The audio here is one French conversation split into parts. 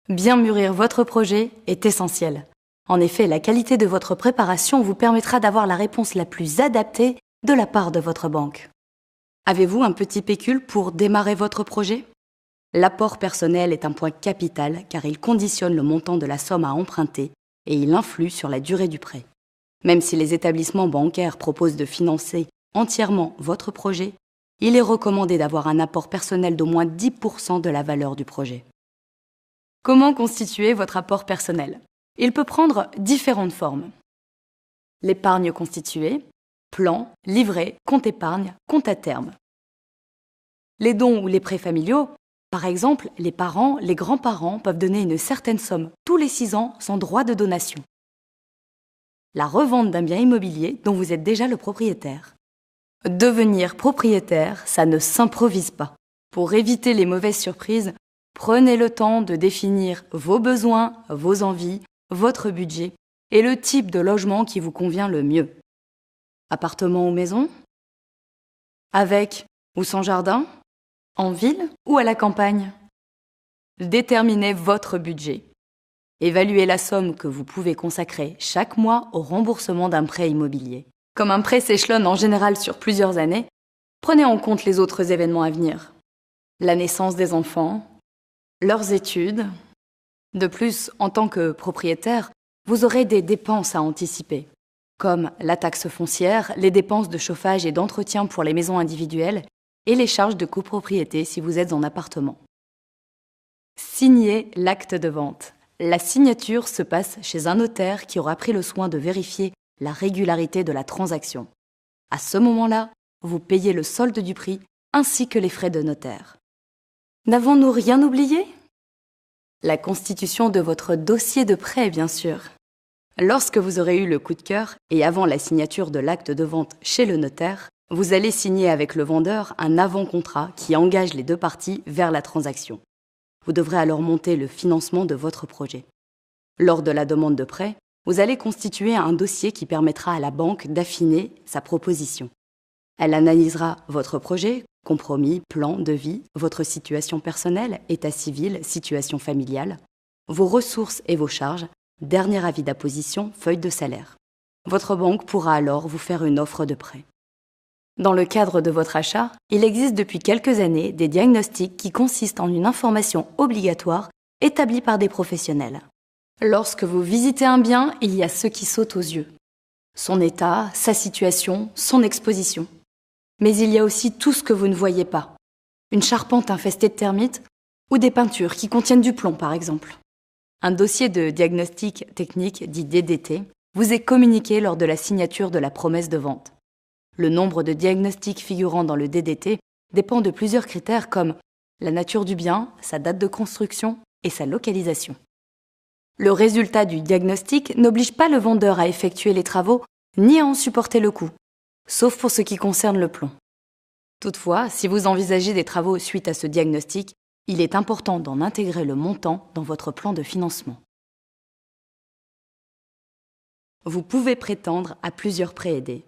Bien mûrir votre projet est essentiel. En effet, la qualité de votre préparation vous permettra d'avoir la réponse la plus adaptée de la part de votre banque. Avez-vous un petit pécule pour démarrer votre projet ? L'apport personnel est un point capital car il conditionne le montant de la somme à emprunter et il influe sur la durée du prêt. Même si les établissements bancaires proposent de financer entièrement votre projet, il est recommandé d'avoir un apport personnel d'au moins 10% de la valeur du projet. Comment constituer votre apport personnel ? Il peut prendre différentes formes. L'épargne constituée, plan, livret, compte épargne, compte à terme. Les dons ou les prêts familiaux, par exemple, les parents, les grands-parents peuvent donner une certaine somme tous les 6 ans sans droit de donation. La revente d'un bien immobilier dont vous êtes déjà le propriétaire. Devenir propriétaire, ça ne s'improvise pas. Pour éviter les mauvaises surprises, prenez le temps de définir vos besoins, vos envies, votre budget et le type de logement qui vous convient le mieux. Appartement ou maison ? Avec ou sans jardin ? En ville ou à la campagne ? Déterminez votre budget. Évaluez la somme que vous pouvez consacrer chaque mois au remboursement d'un prêt immobilier. Comme un prêt s'échelonne en général sur plusieurs années, prenez en compte les autres événements à venir. La naissance des enfants, leurs études. De plus, en tant que propriétaire, vous aurez des dépenses à anticiper, comme la taxe foncière, les dépenses de chauffage et d'entretien pour les maisons individuelles et les charges de copropriété si vous êtes en appartement. Signez l'acte de vente. La signature se passe chez un notaire qui aura pris le soin de vérifier la régularité de la transaction. À ce moment-là, vous payez le solde du prix ainsi que les frais de notaire. N'avons-nous rien oublié ? La constitution de votre dossier de prêt, bien sûr. Lorsque vous aurez eu le coup de cœur et avant la signature de l'acte de vente chez le notaire, vous allez signer avec le vendeur un avant-contrat qui engage les deux parties vers la transaction. Vous devrez alors monter le financement de votre projet. Lors de la demande de prêt, vous allez constituer un dossier qui permettra à la banque d'affiner sa proposition. Elle analysera votre projet, compromis, plan, devis, votre situation personnelle, état civil, situation familiale, vos ressources et vos charges, dernier avis d'apposition, feuille de salaire. Votre banque pourra alors vous faire une offre de prêt. Dans le cadre de votre achat, il existe depuis quelques années des diagnostics qui consistent en une information obligatoire établie par des professionnels. Lorsque vous visitez un bien, il y a ce qui saute aux yeux. Son état, sa situation, son exposition. Mais il y a aussi tout ce que vous ne voyez pas. Une charpente infestée de termites ou des peintures qui contiennent du plomb, par exemple. Un dossier de diagnostic technique, dit DDT, vous est communiqué lors de la signature de la promesse de vente. Le nombre de diagnostics figurant dans le DDT dépend de plusieurs critères comme la nature du bien, sa date de construction et sa localisation. Le résultat du diagnostic n'oblige pas le vendeur à effectuer les travaux ni à en supporter le coût, sauf pour ce qui concerne le plomb. Toutefois, si vous envisagez des travaux suite à ce diagnostic, il est important d'en intégrer le montant dans votre plan de financement. Vous pouvez prétendre à plusieurs prêts aidés.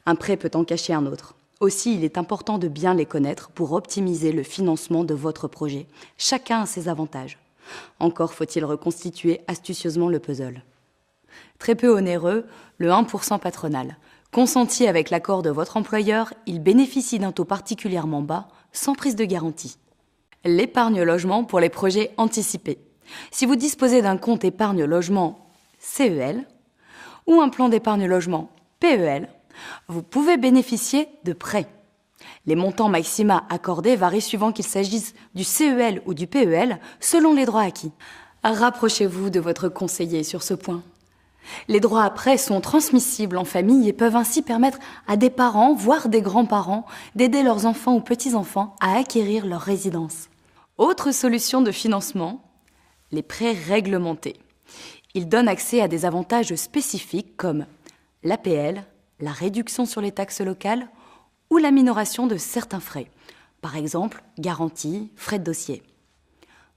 Un prêt peut en cacher un autre. Aussi, il est important de bien les connaître pour optimiser le financement de votre projet. Chacun a ses avantages. Encore faut-il reconstituer astucieusement le puzzle. Très peu onéreux, le 1% patronal. Consenti avec l'accord de votre employeur, il bénéficie d'un taux particulièrement bas, sans prise de garantie. L'épargne logement pour les projets anticipés. Si vous disposez d'un compte épargne logement CEL ou un plan d'épargne logement PEL, vous pouvez bénéficier de prêts. Les montants maxima accordés varient suivant qu'il s'agisse du CEL ou du PEL selon les droits acquis. Rapprochez-vous de votre conseiller sur ce point. Les droits à prêt sont transmissibles en famille et peuvent ainsi permettre à des parents, voire des grands-parents, d'aider leurs enfants ou petits-enfants à acquérir leur résidence. Autre solution de financement, les prêts réglementés. Ils donnent accès à des avantages spécifiques comme l'APL, la réduction sur les taxes locales ou la minoration de certains frais, par exemple garantie, frais de dossier.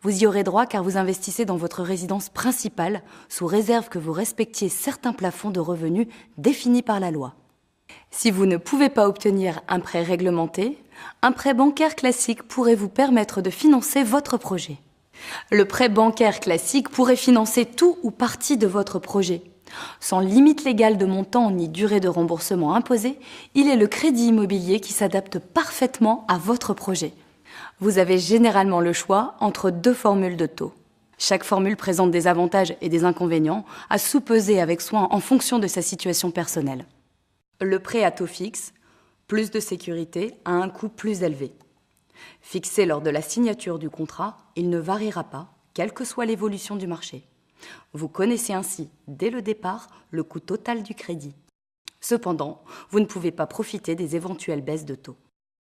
Vous y aurez droit car vous investissez dans votre résidence principale sous réserve que vous respectiez certains plafonds de revenus définis par la loi. Si vous ne pouvez pas obtenir un prêt réglementé, un prêt bancaire classique pourrait vous permettre de financer votre projet. Le prêt bancaire classique pourrait financer tout ou partie de votre projet. Sans limite légale de montant ni durée de remboursement imposée, il est le crédit immobilier qui s'adapte parfaitement à votre projet. Vous avez généralement le choix entre 2 formules de taux. Chaque formule présente des avantages et des inconvénients à sous-peser avec soin en fonction de sa situation personnelle. Le prêt à taux fixe, plus de sécurité à un coût plus élevé. Fixé lors de la signature du contrat, il ne variera pas, quelle que soit l'évolution du marché. Vous connaissez ainsi, dès le départ, le coût total du crédit. Cependant, vous ne pouvez pas profiter des éventuelles baisses de taux.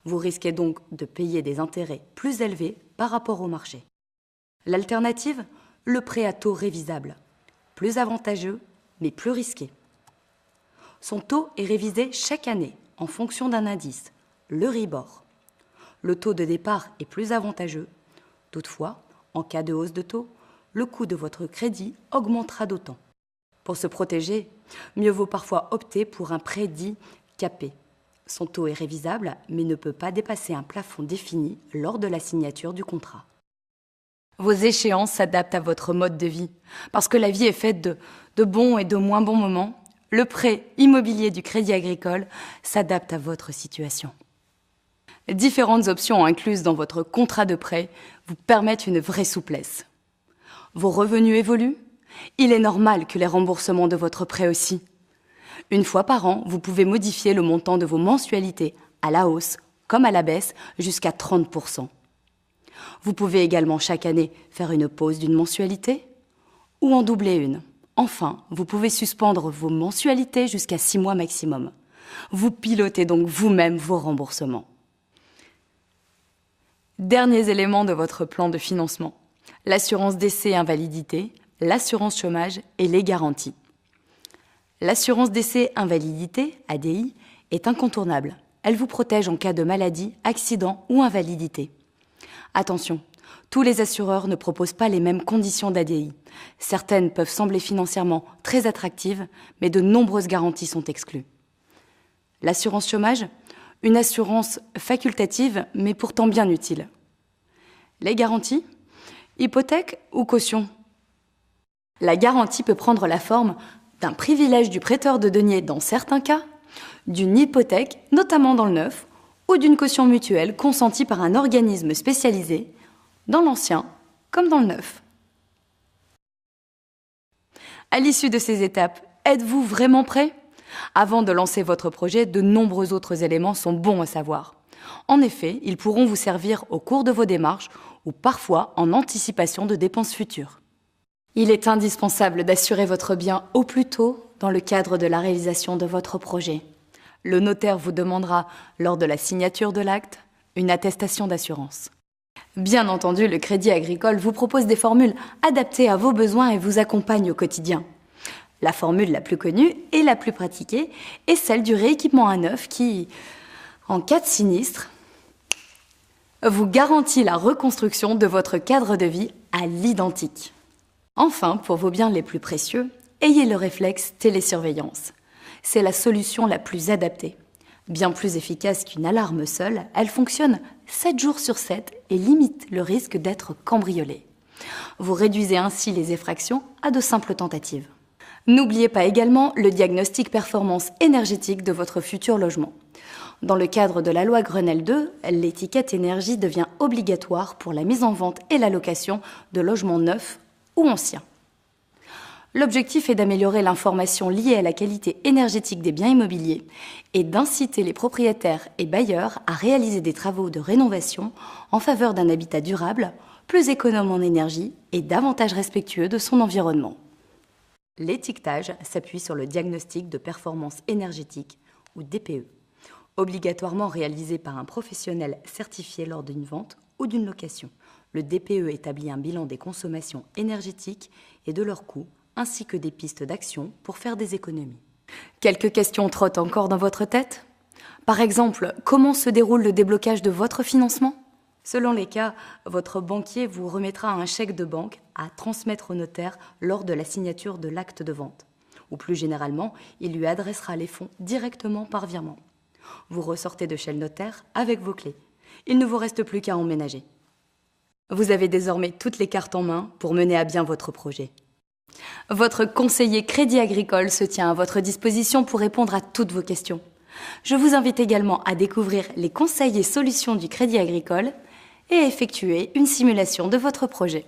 Vous risquez donc de payer des intérêts plus élevés par rapport au marché. L'alternative, le prêt à taux révisable. Plus avantageux, mais plus risqué. Son taux est révisé chaque année en fonction d'un indice, l'Euribor. Le taux de départ est plus avantageux. Toutefois, en cas de hausse de taux, le coût de votre crédit augmentera d'autant. Pour se protéger, mieux vaut parfois opter pour un prêt dit capé. Son taux est révisable, mais ne peut pas dépasser un plafond défini lors de la signature du contrat. Vos échéances s'adaptent à votre mode de vie. Parce que la vie est faite de bons et de moins bons moments, le prêt immobilier du Crédit Agricole s'adapte à votre situation. Différentes options incluses dans votre contrat de prêt vous permettent une vraie souplesse. Vos revenus évoluent? Il est normal que les remboursements de votre prêt aussi. Une fois par an, vous pouvez modifier le montant de vos mensualités à la hausse comme à la baisse jusqu'à 30%. Vous pouvez également chaque année faire une pause d'une mensualité ou en doubler une. Enfin, vous pouvez suspendre vos mensualités jusqu'à 6 mois maximum. Vous pilotez donc vous-même vos remboursements. Derniers éléments de votre plan de financement. L'assurance décès et invalidité, l'assurance chômage et les garanties. L'assurance décès invalidité, ADI, est incontournable. Elle vous protège en cas de maladie, accident ou invalidité. Attention, tous les assureurs ne proposent pas les mêmes conditions d'ADI. Certaines peuvent sembler financièrement très attractives, mais de nombreuses garanties sont exclues. L'assurance chômage, une assurance facultative, mais pourtant bien utile. Les garanties, hypothèque ou caution. La garantie peut prendre la forme d'un privilège du prêteur de deniers dans certains cas, d'une hypothèque, notamment dans le neuf, ou d'une caution mutuelle consentie par un organisme spécialisé, dans l'ancien comme dans le neuf. À l'issue de ces étapes, êtes-vous vraiment prêt? Avant de lancer votre projet, de nombreux autres éléments sont bons à savoir. En effet, ils pourront vous servir au cours de vos démarches ou parfois en anticipation de dépenses futures. Il est indispensable d'assurer votre bien au plus tôt dans le cadre de la réalisation de votre projet. Le notaire vous demandera, lors de la signature de l'acte, une attestation d'assurance. Bien entendu, le Crédit Agricole vous propose des formules adaptées à vos besoins et vous accompagne au quotidien. La formule la plus connue et la plus pratiquée est celle du rééquipement à neuf qui, en cas de sinistre, vous garantit la reconstruction de votre cadre de vie à l'identique. Enfin, pour vos biens les plus précieux, ayez le réflexe télésurveillance. C'est la solution la plus adaptée. Bien plus efficace qu'une alarme seule, elle fonctionne 7 jours sur 7 et limite le risque d'être cambriolé. Vous réduisez ainsi les effractions à de simples tentatives. N'oubliez pas également le diagnostic performance énergétique de votre futur logement. Dans le cadre de la loi Grenelle II, l'étiquette énergie devient obligatoire pour la mise en vente et la location de logements neufs ou anciens. L'objectif est d'améliorer l'information liée à la qualité énergétique des biens immobiliers et d'inciter les propriétaires et bailleurs à réaliser des travaux de rénovation en faveur d'un habitat durable, plus économe en énergie et davantage respectueux de son environnement. L'étiquetage s'appuie sur le diagnostic de performance énergétique ou DPE, obligatoirement réalisé par un professionnel certifié lors d'une vente ou d'une location. Le DPE établit un bilan des consommations énergétiques et de leurs coûts, ainsi que des pistes d'action pour faire des économies. Quelques questions trottent encore dans votre tête? Par exemple, comment se déroule le déblocage de votre financement? Selon les cas, votre banquier vous remettra un chèque de banque à transmettre au notaire lors de la signature de l'acte de vente. Ou plus généralement, il lui adressera les fonds directement par virement. Vous ressortez de chez le notaire avec vos clés. Il ne vous reste plus qu'à emménager. Vous avez désormais toutes les cartes en main pour mener à bien votre projet. Votre conseiller Crédit Agricole se tient à votre disposition pour répondre à toutes vos questions. Je vous invite également à découvrir les conseils et solutions du Crédit Agricole et à effectuer une simulation de votre projet.